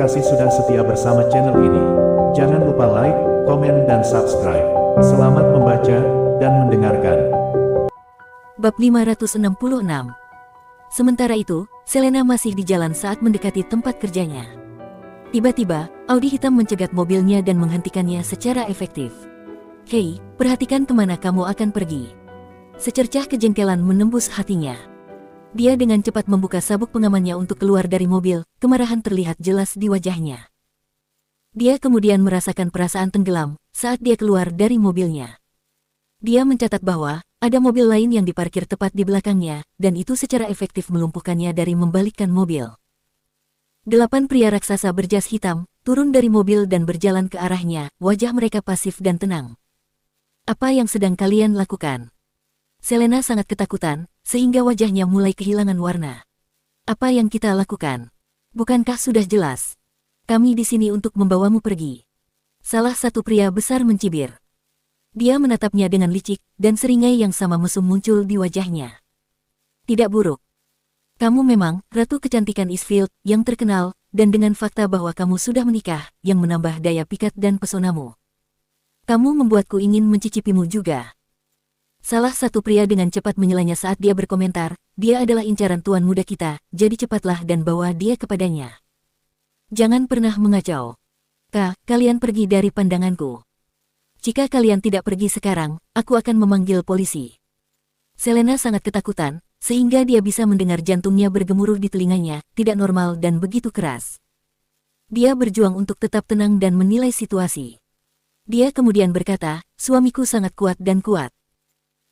kasih sudah setia bersama channel ini. Jangan lupa like, komen, dan subscribe. Selamat membaca dan mendengarkan. Bab 566. Sementara itu, Selena masih di jalan saat mendekati tempat kerjanya. Tiba-tiba, Audi hitam mencegat mobilnya dan menghentikannya secara efektif. "Hei, perhatikan kemana kamu akan pergi." Secercah kejengkelan menembus hatinya. Dia dengan cepat membuka sabuk pengamannya untuk keluar dari mobil, kemarahan terlihat jelas di wajahnya. Dia kemudian merasakan perasaan tenggelam saat dia keluar dari mobilnya. Dia mencatat bahwa ada mobil lain yang diparkir tepat di belakangnya, dan itu secara efektif melumpuhkannya dari membalikkan mobil. 8 pria raksasa berjas hitam turun dari mobil dan berjalan ke arahnya, wajah mereka pasif dan tenang. "Apa yang sedang kalian lakukan?" Selena sangat ketakutan, sehingga wajahnya mulai kehilangan warna. "Apa yang kita lakukan? Bukankah sudah jelas? Kami di sini untuk membawamu pergi." Salah satu pria besar mencibir. Dia menatapnya dengan licik, dan seringai yang sama mesum muncul di wajahnya. "Tidak buruk. Kamu memang ratu kecantikan Eastfield yang terkenal, dan dengan fakta bahwa kamu sudah menikah, yang menambah daya pikat dan pesonamu. Kamu membuatku ingin mencicipimu juga." Salah satu pria dengan cepat menyelanya saat dia berkomentar, "Dia adalah incaran tuan muda kita, jadi cepatlah dan bawa dia kepadanya. Jangan pernah mengacau. Kalian pergi dari pandanganku. Jika kalian tidak pergi sekarang, aku akan memanggil polisi." Selena sangat ketakutan, sehingga dia bisa mendengar jantungnya bergemuruh di telinganya, tidak normal dan begitu keras. Dia berjuang untuk tetap tenang dan menilai situasi. Dia kemudian berkata, "Suamiku sangat kuat dan kuat.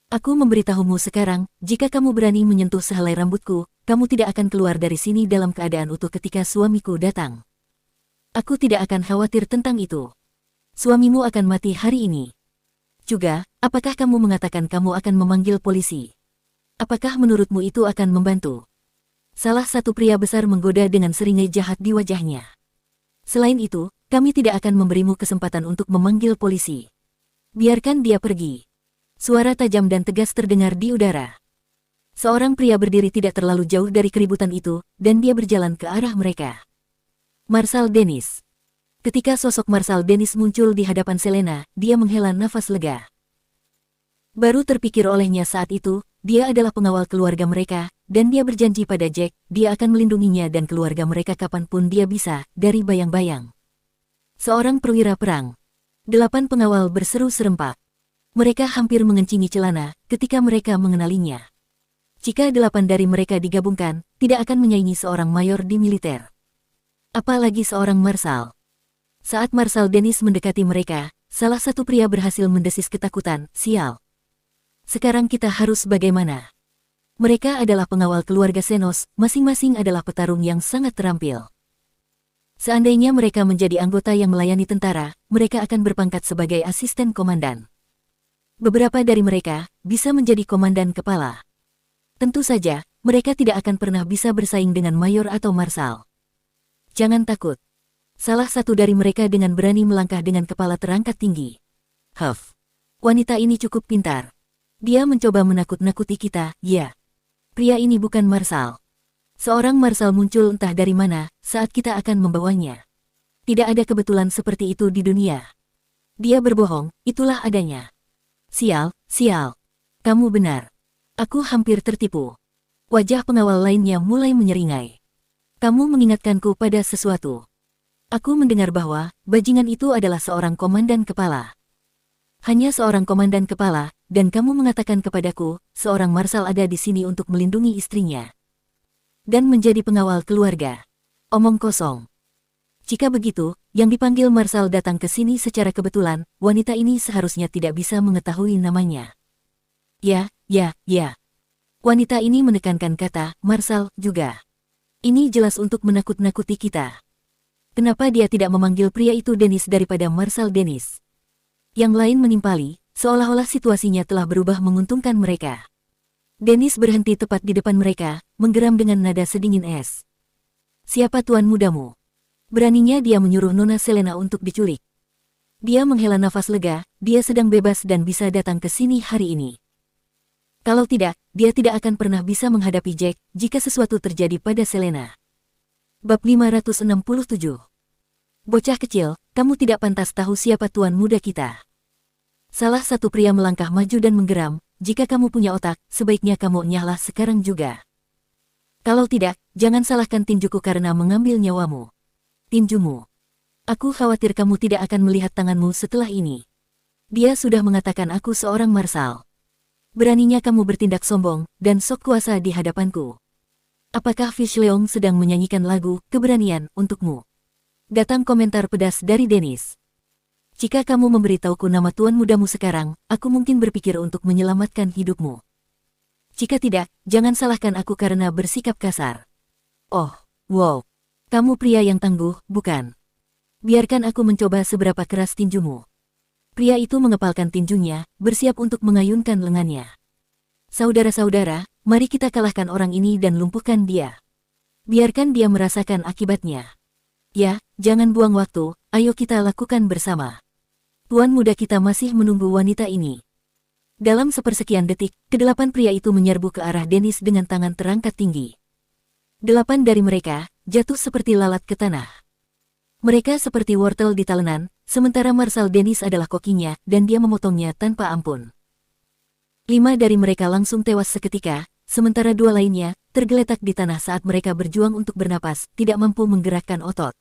Aku memberitahumu sekarang, jika kamu berani menyentuh sehelai rambutku, kamu tidak akan keluar dari sini dalam keadaan utuh ketika suamiku datang. Aku tidak akan khawatir tentang itu. Suamimu akan mati hari ini. Juga, apakah kamu mengatakan kamu akan memanggil polisi? Apakah menurutmu itu akan membantu?" Salah satu pria besar menggoda dengan seringai jahat di wajahnya. "Selain itu, kami tidak akan memberimu kesempatan untuk memanggil polisi. Biarkan dia pergi." Suara tajam dan tegas terdengar di udara. Seorang pria berdiri tidak terlalu jauh dari keributan itu, dan dia berjalan ke arah mereka. Marshal Dennis. Ketika sosok Marshal Dennis muncul di hadapan Selena, dia menghela nafas lega. Baru terpikir olehnya saat itu, dia adalah pengawal keluarga mereka, dan dia berjanji pada Jack, dia akan melindunginya dan keluarga mereka kapanpun dia bisa, dari bayang-bayang. Seorang perwira perang. 8 pengawal berseru serempak. Mereka hampir mengencingi celana ketika mereka mengenalinya. Jika 8 dari mereka digabungkan, tidak akan menyaingi seorang mayor di militer. Apalagi seorang marshal. Saat Marshal Dennis mendekati mereka, salah satu pria berhasil mendesis ketakutan, "Sial. Sekarang kita harus bagaimana?" Mereka adalah pengawal keluarga Senos, masing-masing adalah petarung yang sangat terampil. Seandainya mereka menjadi anggota yang melayani tentara, mereka akan berpangkat sebagai asisten komandan. Beberapa dari mereka bisa menjadi komandan kepala. Tentu saja, mereka tidak akan pernah bisa bersaing dengan mayor atau marshal. "Jangan takut." Salah satu dari mereka dengan berani melangkah dengan kepala terangkat tinggi. "Huff. Wanita ini cukup pintar. Dia mencoba menakut-nakuti kita, ya. Pria ini bukan marshal." Seorang marshal muncul entah dari mana saat kita akan membawanya. Tidak ada kebetulan seperti itu di dunia. Dia berbohong, itulah adanya. Sial. Kamu benar. Aku hampir tertipu." Wajah pengawal lainnya mulai menyeringai. "Kamu mengingatkanku pada sesuatu. Aku mendengar bahwa bajingan itu adalah seorang komandan kepala. Hanya seorang komandan kepala, dan kamu mengatakan kepadaku, seorang marshal ada di sini untuk melindungi istrinya. Dan menjadi pengawal keluarga. Omong kosong. Jika begitu, yang dipanggil marshal datang ke sini secara kebetulan, wanita ini seharusnya tidak bisa mengetahui namanya." Ya. Wanita ini menekankan kata, "marshal" juga. Ini jelas untuk menakut-nakuti kita. Kenapa dia tidak memanggil pria itu Dennis daripada Marshal Dennis? Yang lain menimpali, seolah-olah situasinya telah berubah menguntungkan mereka. Dennis berhenti tepat di depan mereka, menggeram dengan nada sedingin es. "Siapa tuan mudamu?" Beraninya dia menyuruh Nona Selena untuk diculik. Dia menghela nafas lega, dia sedang bebas dan bisa datang ke sini hari ini. Kalau tidak, dia tidak akan pernah bisa menghadapi Jack jika sesuatu terjadi pada Selena. Bab 567. Bocah kecil, kamu tidak pantas tahu siapa tuan muda kita. Salah satu pria melangkah maju dan menggeram, jika kamu punya otak, sebaiknya kamu nyahlah sekarang juga. Kalau tidak, jangan salahkan tinjuku karena mengambil nyawamu. Tinjumu. Aku khawatir kamu tidak akan melihat tanganmu setelah ini. Dia sudah mengatakan aku seorang marsal. Beraninya kamu bertindak sombong dan sok kuasa di hadapanku. Apakah Fish Leong sedang menyanyikan lagu keberanian untukmu? Datang komentar pedas dari Dennis. Jika kamu memberitahuku nama tuan mudamu sekarang, aku mungkin berpikir untuk menyelamatkan hidupmu. Jika tidak, jangan salahkan aku karena bersikap kasar. Oh, wow. Kamu pria yang tangguh, bukan? Biarkan aku mencoba seberapa keras tinjumu. Pria itu mengepalkan tinjunya, bersiap untuk mengayunkan lengannya. Saudara-saudara, mari kita kalahkan orang ini dan lumpuhkan dia. Biarkan dia merasakan akibatnya. Ya, jangan buang waktu, ayo kita lakukan bersama. Tuan muda kita masih menunggu wanita ini. Dalam sepersekian detik, kedelapan pria itu menyerbu ke arah Dennis dengan tangan terangkat tinggi. 8 dari mereka jatuh seperti lalat ke tanah. Mereka seperti wortel di talenan, sementara Marsal Dennis adalah kokinya dan dia memotongnya tanpa ampun. 5 dari mereka langsung tewas seketika, sementara 2 lainnya tergeletak di tanah saat mereka berjuang untuk bernapas, tidak mampu menggerakkan otot.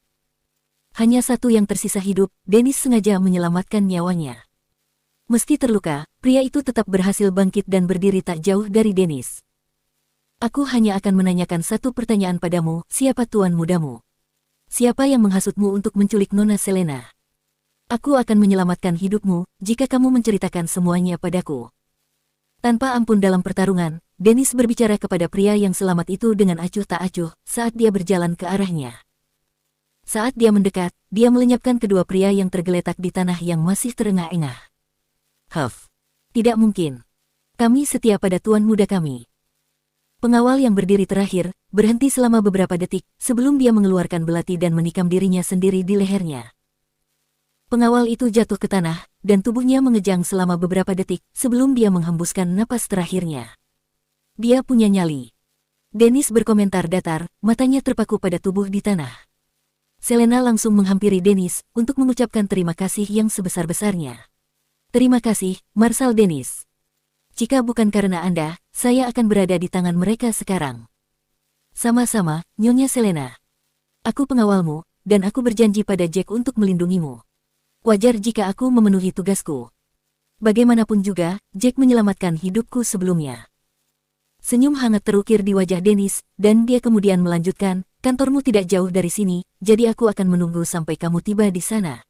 Hanya 1 yang tersisa hidup, Dennis sengaja menyelamatkan nyawanya. Meski terluka, pria itu tetap berhasil bangkit dan berdiri tak jauh dari Dennis. Aku hanya akan menanyakan 1 pertanyaan padamu, siapa tuan mudamu? Siapa yang menghasutmu untuk menculik Nona Selena? Aku akan menyelamatkan hidupmu jika kamu menceritakan semuanya padaku. Tanpa ampun dalam pertarungan, Dennis berbicara kepada pria yang selamat itu dengan acuh tak acuh saat dia berjalan ke arahnya. Saat dia mendekat, dia melenyapkan kedua pria yang tergeletak di tanah yang masih terengah-engah. Huff, tidak mungkin. Kami setia pada tuan muda kami. Pengawal yang berdiri terakhir, berhenti selama beberapa detik sebelum dia mengeluarkan belati dan menikam dirinya sendiri di lehernya. Pengawal itu jatuh ke tanah, dan tubuhnya mengejang selama beberapa detik sebelum dia menghembuskan napas terakhirnya. Dia punya nyali. Dennis berkomentar datar, matanya terpaku pada tubuh di tanah. Selena langsung menghampiri Dennis untuk mengucapkan terima kasih yang sebesar-besarnya. Terima kasih, Marsal Dennis. Jika bukan karena Anda, saya akan berada di tangan mereka sekarang. Sama-sama, Nyonya Selena. Aku pengawalmu, dan aku berjanji pada Jack untuk melindungimu. Wajar jika aku memenuhi tugasku. Bagaimanapun juga, Jack menyelamatkan hidupku sebelumnya. Senyum hangat terukir di wajah Dennis, dan dia kemudian melanjutkan, kantormu tidak jauh dari sini, jadi aku akan menunggu sampai kamu tiba di sana.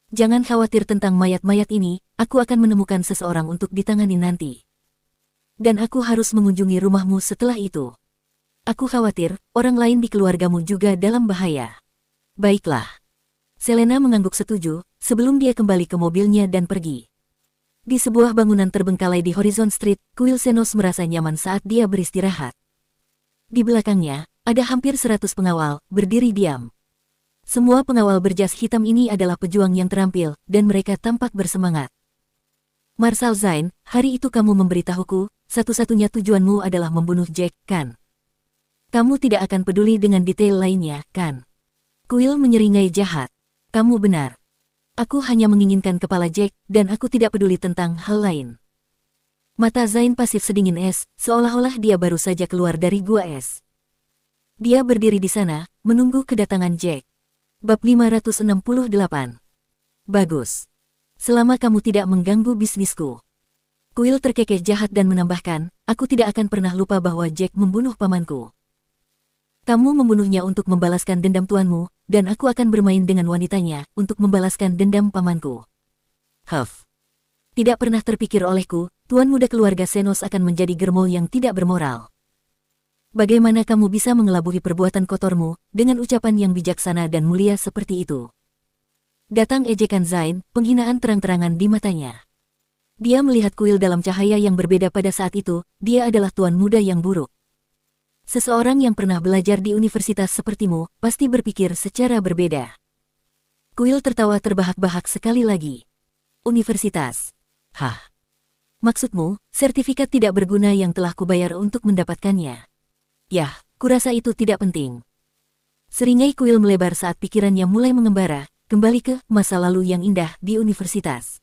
Jangan khawatir tentang mayat-mayat ini, aku akan menemukan seseorang untuk ditangani nanti. Dan aku harus mengunjungi rumahmu setelah itu. Aku khawatir, orang lain di keluargamu juga dalam bahaya. Baiklah. Selena mengangguk setuju, sebelum dia kembali ke mobilnya dan pergi. Di sebuah bangunan terbengkalai di Horizon Street, Kuil Senos merasa nyaman saat dia beristirahat. Di belakangnya, ada hampir 100 pengawal, berdiri diam. Semua pengawal berjas hitam ini adalah pejuang yang terampil, dan mereka tampak bersemangat. Marsal Zain, hari itu kamu memberitahuku, satu-satunya tujuanmu adalah membunuh Jack, kan? Kamu tidak akan peduli dengan detail lainnya, kan? Kuil menyeringai jahat. Kamu benar. Aku hanya menginginkan kepala Jack, dan aku tidak peduli tentang hal lain. Mata Zain pasif sedingin es, seolah-olah dia baru saja keluar dari gua es. Dia berdiri di sana, menunggu kedatangan Jack. Bab 568. Bagus. Selama kamu tidak mengganggu bisnisku. Kuil terkekeh jahat dan menambahkan, aku tidak akan pernah lupa bahwa Jack membunuh pamanku. Kamu membunuhnya untuk membalaskan dendam tuanmu, dan aku akan bermain dengan wanitanya untuk membalaskan dendam pamanku. Huff. Tidak pernah terpikir olehku, tuan muda keluarga Senos akan menjadi germol yang tidak bermoral. Bagaimana kamu bisa mengelabuhi perbuatan kotormu dengan ucapan yang bijaksana dan mulia seperti itu? Datang ejekan Zain, penghinaan terang-terangan di matanya. Dia melihat kuil dalam cahaya yang berbeda pada saat itu, dia adalah tuan muda yang buruk. Seseorang yang pernah belajar di universitas sepertimu, pasti berpikir secara berbeda. Kuil tertawa terbahak-bahak sekali lagi. Universitas. Hah? Maksudmu, sertifikat tidak berguna yang telah kubayar untuk mendapatkannya? Yah, kurasa itu tidak penting. Seringai kuil melebar saat pikirannya mulai mengembara, kembali ke masa lalu yang indah di universitas.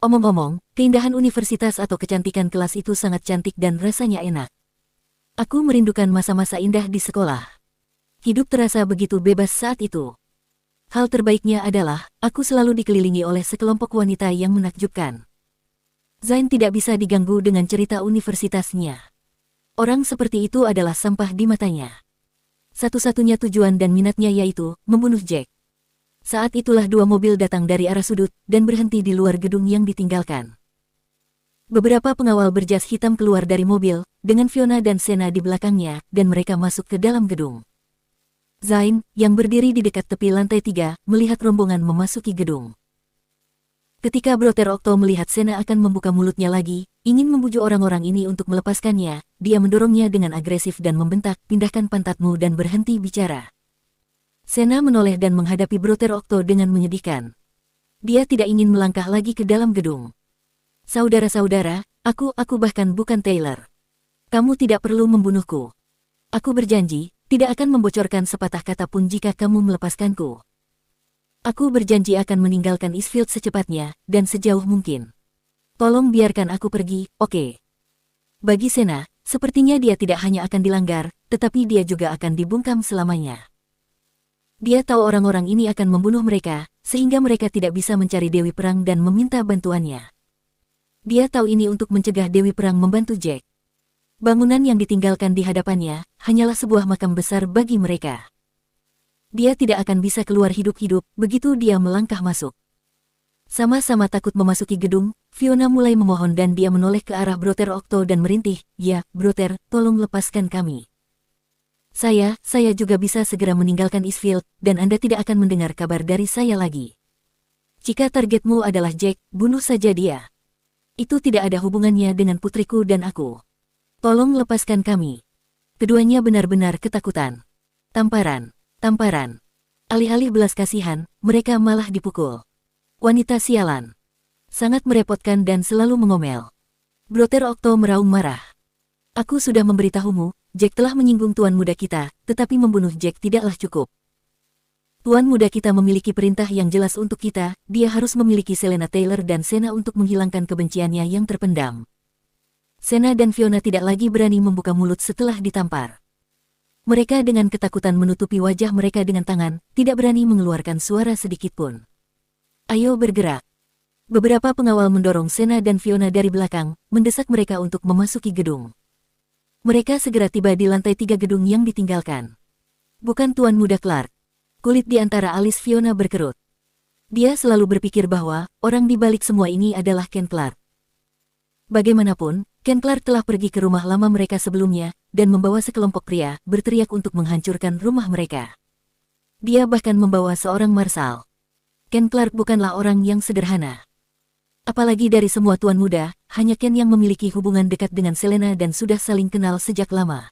Omong-omong, keindahan universitas atau kecantikan kelas itu sangat cantik dan rasanya enak. Aku merindukan masa-masa indah di sekolah. Hidup terasa begitu bebas saat itu. Hal terbaiknya adalah, aku selalu dikelilingi oleh sekelompok wanita yang menakjubkan. Zain tidak bisa diganggu dengan cerita universitasnya. Orang seperti itu adalah sampah di matanya. Satu-satunya tujuan dan minatnya yaitu membunuh Jack. Saat itulah dua mobil datang dari arah sudut dan berhenti di luar gedung yang ditinggalkan. Beberapa pengawal berjas hitam keluar dari mobil, dengan Fiona dan Sena di belakangnya, dan mereka masuk ke dalam gedung. Zain, yang berdiri di dekat tepi lantai 3, melihat rombongan memasuki gedung. Ketika Brother Octo melihat Sena akan membuka mulutnya lagi, ingin membujuk orang-orang ini untuk melepaskannya, dia mendorongnya dengan agresif dan membentak, "Pindahkan pantatmu dan berhenti bicara." Sena menoleh dan menghadapi Brother Octo dengan menyedihkan. Dia tidak ingin melangkah lagi ke dalam gedung. "Saudara-saudara, aku bahkan bukan Taylor. Kamu tidak perlu membunuhku. Aku berjanji, tidak akan membocorkan sepatah kata pun jika kamu melepaskanku. Aku berjanji akan meninggalkan Eastfield secepatnya, dan sejauh mungkin. Tolong biarkan aku pergi, oke?" Bagi Sena, sepertinya dia tidak hanya akan dilanggar, tetapi dia juga akan dibungkam selamanya. Dia tahu orang-orang ini akan membunuh mereka, sehingga mereka tidak bisa mencari Dewi Perang dan meminta bantuannya. Dia tahu ini untuk mencegah Dewi Perang membantu Jack. Bangunan yang ditinggalkan di hadapannya, hanyalah sebuah makam besar bagi mereka. Dia tidak akan bisa keluar hidup-hidup, begitu dia melangkah masuk. Sama-sama takut memasuki gedung, Fiona mulai memohon dan dia menoleh ke arah Brother Octo dan merintih, "Ya, Brother, tolong lepaskan kami. Saya juga bisa segera meninggalkan Eastfield, dan Anda tidak akan mendengar kabar dari saya lagi. Jika targetmu adalah Jack, bunuh saja dia. Itu tidak ada hubungannya dengan putriku dan aku. Tolong lepaskan kami." Keduanya benar-benar ketakutan. Tamparan. Alih-alih belas kasihan, mereka malah dipukul. Wanita sialan. Sangat merepotkan dan selalu mengomel. Brother Octo meraung marah. "Aku sudah memberitahumu, Jack telah menyinggung tuan muda kita, tetapi membunuh Jack tidaklah cukup. Tuan muda kita memiliki perintah yang jelas untuk kita, dia harus memiliki Selena Taylor dan Sena untuk menghilangkan kebenciannya yang terpendam." Sena dan Fiona tidak lagi berani membuka mulut setelah ditampar. Mereka dengan ketakutan menutupi wajah mereka dengan tangan, tidak berani mengeluarkan suara sedikit pun. "Ayo bergerak." Beberapa pengawal mendorong Sena dan Fiona dari belakang, mendesak mereka untuk memasuki gedung. Mereka segera tiba di lantai 3 gedung yang ditinggalkan. "Bukan Tuan Muda Clark." Kulit di antara alis Fiona berkerut. Dia selalu berpikir bahwa, orang di balik semua ini adalah Ken Clark. Bagaimanapun, Ken Clark telah pergi ke rumah lama mereka sebelumnya, dan membawa sekelompok pria, berteriak untuk menghancurkan rumah mereka. Dia bahkan membawa seorang marsal. Ken Clark bukanlah orang yang sederhana. Apalagi dari semua tuan muda, hanya Ken yang memiliki hubungan dekat dengan Selena dan sudah saling kenal sejak lama.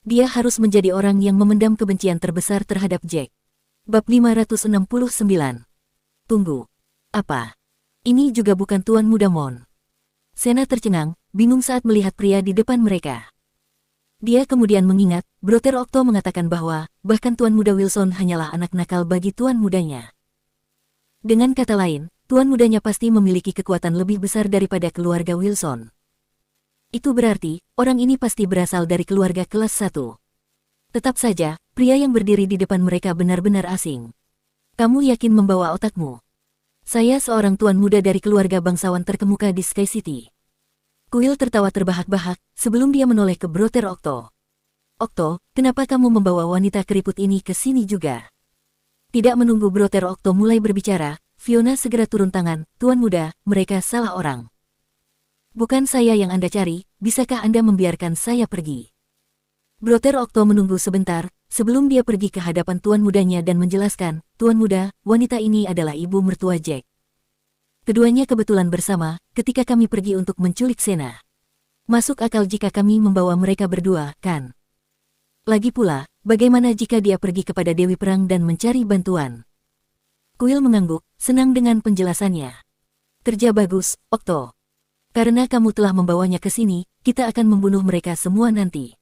Dia harus menjadi orang yang memendam kebencian terbesar terhadap Jack. Bab 569. Tunggu. Apa? Ini juga bukan tuan muda Mon. Sena tercengang, bingung saat melihat pria di depan mereka. Dia kemudian mengingat, Brother Octo mengatakan bahwa, bahkan tuan muda Wilson hanyalah anak nakal bagi tuan mudanya. Dengan kata lain, tuan mudanya pasti memiliki kekuatan lebih besar daripada keluarga Wilson. Itu berarti, orang ini pasti berasal dari keluarga kelas 1. Tetap saja, pria yang berdiri di depan mereka benar-benar asing. "Kamu yakin membawa otakmu? Saya seorang tuan muda dari keluarga bangsawan terkemuka di Sky City." Kuil tertawa terbahak-bahak, sebelum dia menoleh ke Brother Octo. "Octo, kenapa kamu membawa wanita keriput ini ke sini juga?" Tidak menunggu Brother Octo mulai berbicara, Fiona segera turun tangan, "Tuan muda, mereka salah orang. Bukan saya yang Anda cari, bisakah Anda membiarkan saya pergi?" Brother Octo menunggu sebentar, sebelum dia pergi ke hadapan tuan mudanya dan menjelaskan, "Tuan muda, wanita ini adalah ibu mertua Jack. Keduanya kebetulan bersama, ketika kami pergi untuk menculik Sena. Masuk akal jika kami membawa mereka berdua, kan? Lagi pula, bagaimana jika dia pergi kepada Dewi Perang dan mencari bantuan?" Kuil mengangguk, senang dengan penjelasannya. "Kerja bagus, Octo. Karena kamu telah membawanya ke sini, kita akan membunuh mereka semua nanti."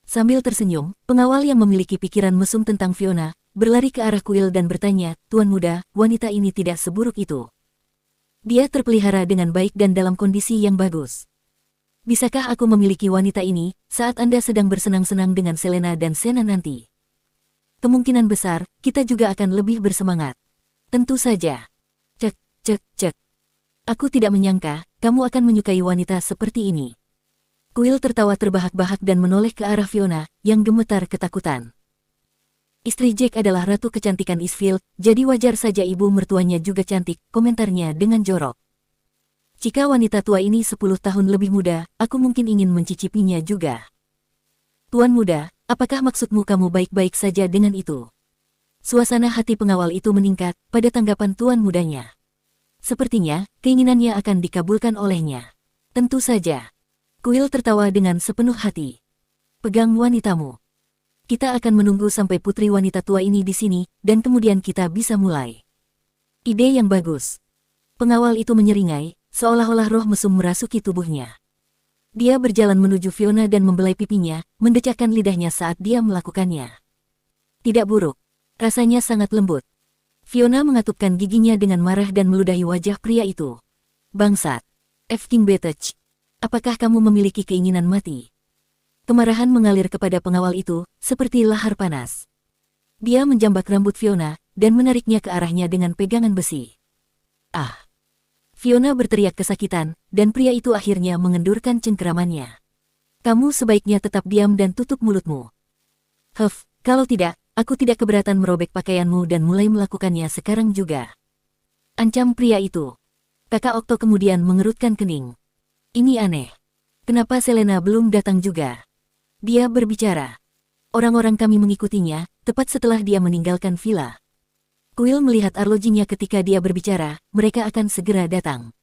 Sambil tersenyum, pengawal yang memiliki pikiran mesum tentang Fiona, berlari ke arah kuil dan bertanya, "Tuan muda, wanita ini tidak seburuk itu. Dia terpelihara dengan baik dan dalam kondisi yang bagus. Bisakah aku memiliki wanita ini saat Anda sedang bersenang-senang dengan Selena dan Sena nanti? Kemungkinan besar, kita juga akan lebih bersemangat." "Tentu saja." Cek, cek, cek. "Aku tidak menyangka, kamu akan menyukai wanita seperti ini." Kuil tertawa terbahak-bahak dan menoleh ke arah Fiona, yang gemetar ketakutan. "Istri Jack adalah ratu kecantikan Eastfield, jadi wajar saja ibu mertuanya juga cantik," komentarnya dengan jorok. "Jika wanita tua ini 10 tahun lebih muda, aku mungkin ingin mencicipinya juga." "Tuan muda, apakah maksudmu kamu baik-baik saja dengan itu?" Suasana hati pengawal itu meningkat pada tanggapan tuan mudanya. Sepertinya, keinginannya akan dikabulkan olehnya. "Tentu saja." Kuil tertawa dengan sepenuh hati. "Pegang wanitamu. Kita akan menunggu sampai putri wanita tua ini di sini, dan kemudian kita bisa mulai." "Ide yang bagus." Pengawal itu menyeringai, seolah-olah roh mesum merasuki tubuhnya. Dia berjalan menuju Fiona dan membelai pipinya, mendecakkan lidahnya saat dia melakukannya. Tidak buruk. Rasanya sangat lembut. Fiona mengatupkan giginya dengan marah dan meludahi wajah pria itu. "Bangsat. F. King Betech. Apakah kamu memiliki keinginan mati?" Kemarahan mengalir kepada pengawal itu, seperti lahar panas. Dia menjambak rambut Fiona, dan menariknya ke arahnya dengan pegangan besi. "Ah!" Fiona berteriak kesakitan, dan pria itu akhirnya mengendurkan cengkeramannya. "Kamu sebaiknya tetap diam dan tutup mulutmu." Kalau tidak, aku tidak keberatan merobek pakaianmu dan mulai melakukannya sekarang juga," ancam pria itu. Kakak Okto kemudian mengerutkan kening. "Ini aneh. Kenapa Selena belum datang juga?" Dia berbicara. "Orang-orang kami mengikutinya, tepat setelah dia meninggalkan villa." Kuil melihat arlojinya ketika dia berbicara, mereka akan segera datang.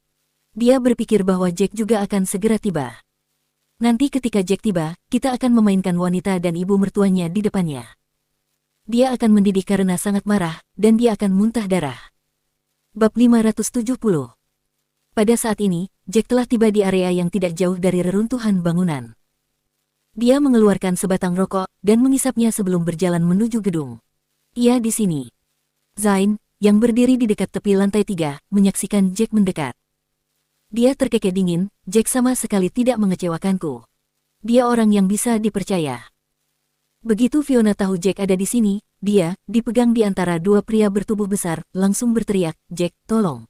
Dia berpikir bahwa Jack juga akan segera tiba. Nanti ketika Jack tiba, kita akan memainkan wanita dan ibu mertuanya di depannya. Dia akan mendidih karena sangat marah, dan dia akan muntah darah. Bab 570. Pada saat ini, Jack telah tiba di area yang tidak jauh dari reruntuhan bangunan. Dia mengeluarkan sebatang rokok dan mengisapnya sebelum berjalan menuju gedung. "Ia di sini." Zain, yang berdiri di dekat tepi lantai 3, menyaksikan Jack mendekat. Dia terkekeh dingin, "Jack sama sekali tidak mengecewakanku. Dia orang yang bisa dipercaya." Begitu Fiona tahu Jack ada di sini, dia, dipegang di antara dua pria bertubuh besar, langsung berteriak, "Jack, tolong.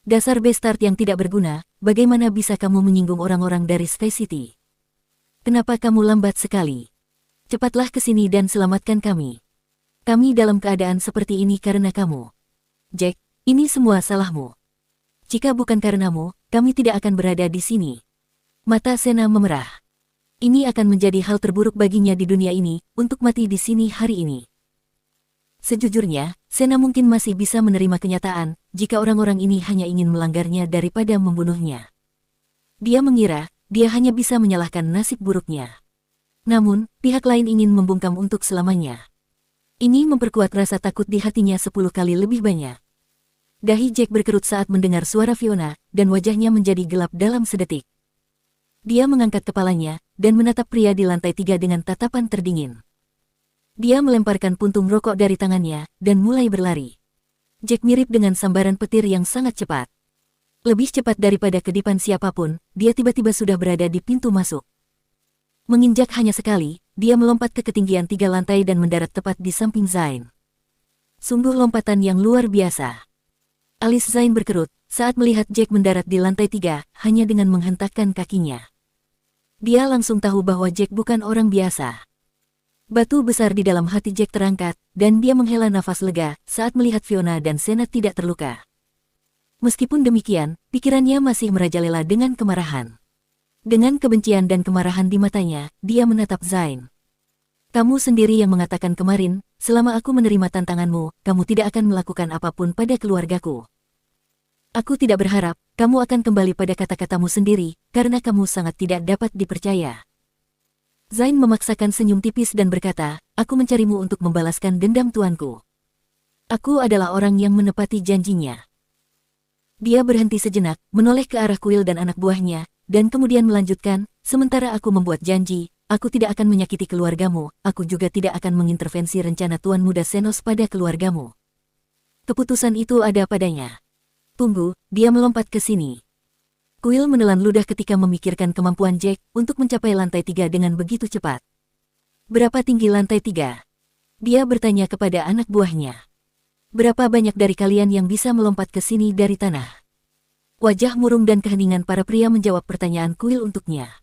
Dasar bastard yang tidak berguna, bagaimana bisa kamu menyinggung orang-orang dari Sky City? Kenapa kamu lambat sekali? Cepatlah ke sini dan selamatkan kami. Kami dalam keadaan seperti ini karena kamu. Jack, ini semua salahmu. Jika bukan karenamu, kami tidak akan berada di sini." Mata Sena memerah. Ini akan menjadi hal terburuk baginya di dunia ini, untuk mati di sini hari ini. Sejujurnya, Sena mungkin masih bisa menerima kenyataan, jika orang-orang ini hanya ingin melanggarnya daripada membunuhnya. Dia mengira, dia hanya bisa menyalahkan nasib buruknya. Namun, pihak lain ingin membungkam untuk selamanya. Ini memperkuat rasa takut di hatinya 10 kali lebih banyak. Dahi Jack berkerut saat mendengar suara Fiona, dan wajahnya menjadi gelap dalam sedetik. Dia mengangkat kepalanya, dan menatap pria di lantai 3 dengan tatapan terdingin. Dia melemparkan puntung rokok dari tangannya, dan mulai berlari. Jack mirip dengan sambaran petir yang sangat cepat. Lebih cepat daripada kedipan siapapun, dia tiba-tiba sudah berada di pintu masuk. Menginjak hanya sekali, dia melompat ke ketinggian 3 lantai dan mendarat tepat di samping Zain. Sungguh lompatan yang luar biasa. Alis Zain berkerut, saat melihat Jack mendarat di lantai 3, hanya dengan menghentakkan kakinya. Dia langsung tahu bahwa Jack bukan orang biasa. Batu besar di dalam hati Jack terangkat, dan dia menghela nafas lega saat melihat Fiona dan Sena tidak terluka. Meskipun demikian, pikirannya masih merajalela dengan kemarahan. Dengan kebencian dan kemarahan di matanya, dia menatap Zain. "Kamu sendiri yang mengatakan kemarin, selama aku menerima tantanganmu, kamu tidak akan melakukan apapun pada keluargaku. Aku tidak berharap kamu akan kembali pada kata-katamu sendiri, karena kamu sangat tidak dapat dipercaya." Zain memaksakan senyum tipis dan berkata, "Aku mencarimu untuk membalaskan dendam tuanku. Aku adalah orang yang menepati janjinya." Dia berhenti sejenak, menoleh ke arah kuil dan anak buahnya, dan kemudian melanjutkan, "Sementara aku membuat janji, aku tidak akan menyakiti keluargamu, aku juga tidak akan mengintervensi rencana Tuan Muda Senos pada keluargamu. Keputusan itu ada padanya. Tunggu, dia melompat ke sini. Kuil menelan ludah ketika memikirkan kemampuan Jack untuk mencapai lantai 3 dengan begitu cepat. Berapa tinggi lantai 3? Dia bertanya kepada anak buahnya. Berapa banyak dari kalian yang bisa melompat ke sini dari tanah? Wajah murung dan keheningan para pria menjawab pertanyaan kuil untuknya.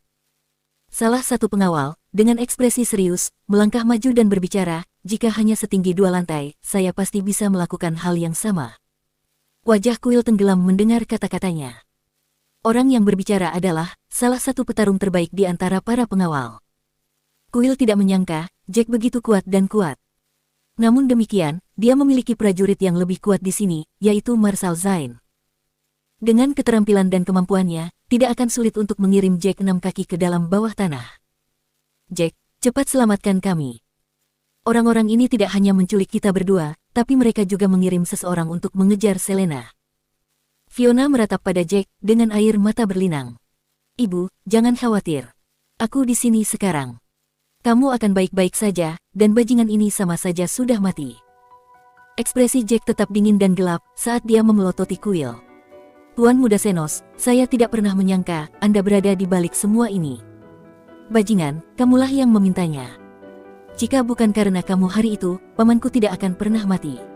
Salah satu pengawal, dengan ekspresi serius, melangkah maju dan berbicara, jika hanya setinggi 2 lantai, saya pasti bisa melakukan hal yang sama. Wajah kuil tenggelam mendengar kata-katanya. Orang yang berbicara adalah salah satu petarung terbaik di antara para pengawal. Kuil tidak menyangka, Jack begitu kuat dan kuat. Namun demikian, dia memiliki prajurit yang lebih kuat di sini, yaitu Marshal Zain. Dengan keterampilan dan kemampuannya, tidak akan sulit untuk mengirim Jack 6 kaki ke dalam bawah tanah. Jack, cepat selamatkan kami. Orang-orang ini tidak hanya menculik kita berdua, tapi mereka juga mengirim seseorang untuk mengejar Selena. Fiona meratap pada Jack dengan air mata berlinang. Ibu, jangan khawatir. Aku di sini sekarang. Kamu akan baik-baik saja, dan bajingan ini sama saja sudah mati. Ekspresi Jack tetap dingin dan gelap saat dia memelototi kuil. Tuan Muda Senos, saya tidak pernah menyangka Anda berada di balik semua ini. Bajingan, kamulah yang memintanya. Jika bukan karena kamu hari itu, pamanku tidak akan pernah mati.